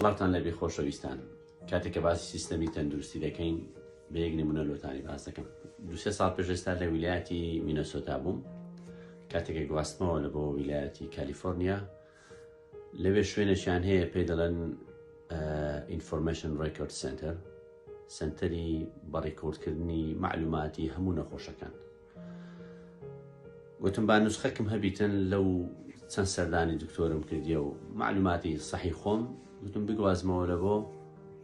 وڵاتان لەبێ خۆشەویستان کاتێک کە باسی سیستەمی تەندروستی دەکەین بە یەک نمونە لۆتانی باس دەکەم. 2-3 ساڵ پێش ئێستا لە ویلایەتی مینەسۆتا بووم کاتێکە گواستمەوە لە بۆ ویلایەتی کالیفۆرنیا. لەوێ شوێنێکیان هەیە پێی دەڵێن ئینفۆرمێشن ڕێکۆرد سنتەر، سنتەری بەڕێکۆردکردنی معلوماتی هەموو نەخۆشەکان. گوتم با نوسخەکەم هەبیتن لەو چەند سەردانی دکتۆرم کردیە و معلوماتی صحیح خۆم گوتم بگوازمەوە لە بۆ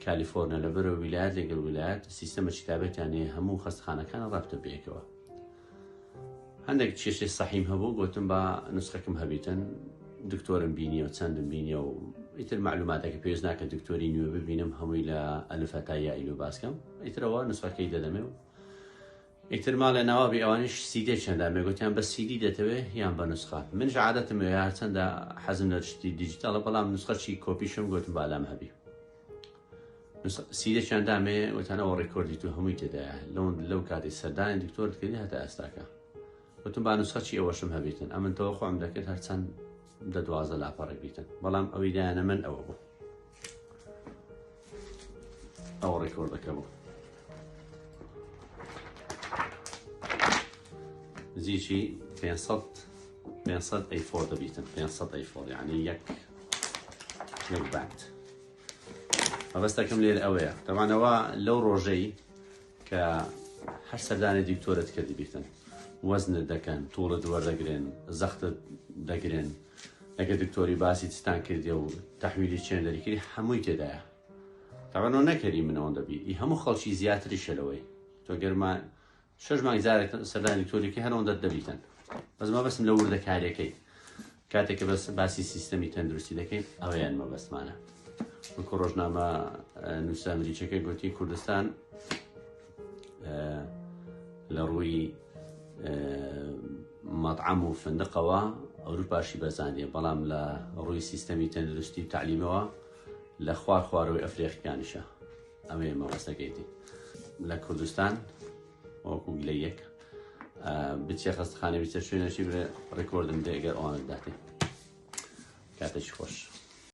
کالیفۆرنیا لەبەرەوە ویلایەت لەگەڵ ویلایەت سیستەمە کتابەتیان هەیە هەموو خەستەخانەکان ڕابتە بێکەوە. هەندێک کێشەی صحیم هەبوو گوتم با نوسخەکەم هەبیتن، دکتۆرم بینیە و چەندم بینیە و ئیتر معلوماتێکە پێویست ناکە دکتۆری نوێ ببینم هەمووی لە ئەلفە تا یائیل و باسکەم، ئیترەوە نوسخەکەی دەدەمێ و ئیتر ماڵێ ناوابی ئەوانش سیدێ چەندامێ گوتیان بە سیدی دەتەوێ یان بە نوسخە. منش عادەتم هەیە چەندە حەزم لە شتی دیجیتاڵە، بەڵام نوسخەچی کۆپیشم گوتم بالام هەبی. سیدێ چەندامێ وتانەوە ڕێکۆردی تو هەمووی تێدایە لەو کاتی سەردانی دکتۆر کردی هەتا ئێستاکە. گوتم با نوسخەچی ئەوەشم هەبیتن، ئەمن تەوە خۆم دەکرد هەرچەند 10-12 لاپەڕێک بیتن، بەڵام ئەوی دایانە من ئەوە بوو ئەوە ڕێکۆردەکە بوو. زیچی 500 A4 دەبیتن، 500 A4 یعنی یەک بانت. مەبەستەکەم لێرە ئەوەیە تەوانەوە لەو ڕۆژەی کە هەر سەردانی دیکتۆرت کردی بیتن، وەزنت دەکەن، تووڵت وەردەگرن، زەختت دەگرن، ئەگە دکتۆری باسی چستان کردی و تەحویلی چێن دەریکردی هەمووی تێدایە. تەوانەوە نەکەری منەوە دەبی ئی هەموو خەڵکی زیاتری شەلەوەی تۆ گەرمان 6 مانگ جارێک سەردانی دکتۆرێکی هەرەوەندە دەبیتن. بەس مەبەستم لە وردەکاریەکەی کاتێککە بەس باسی سیستەمی تەندروستی دەکەین ئەوەیان مەبەستمانە. وەکو ڕۆژنامە نووسە ئەمریکیەکە گوتی کوردستان لە ڕووی مەطعەم و فندقەوە ئەوروپاشی بەزانیە، بەڵام لە ڕووی سیستەمی تەندروستی و تعلیمەوە لە خواروی ئەفریقیانیشە. ئەمەیە مەبەستەکەیتی لە کوردستان وەکو لە یەک بچێ خەستەخانە بیچە شوێنەشی برێ ڕێکۆردم دێ ئەگەر ئەوانت داتێ. کاتێکی خۆش.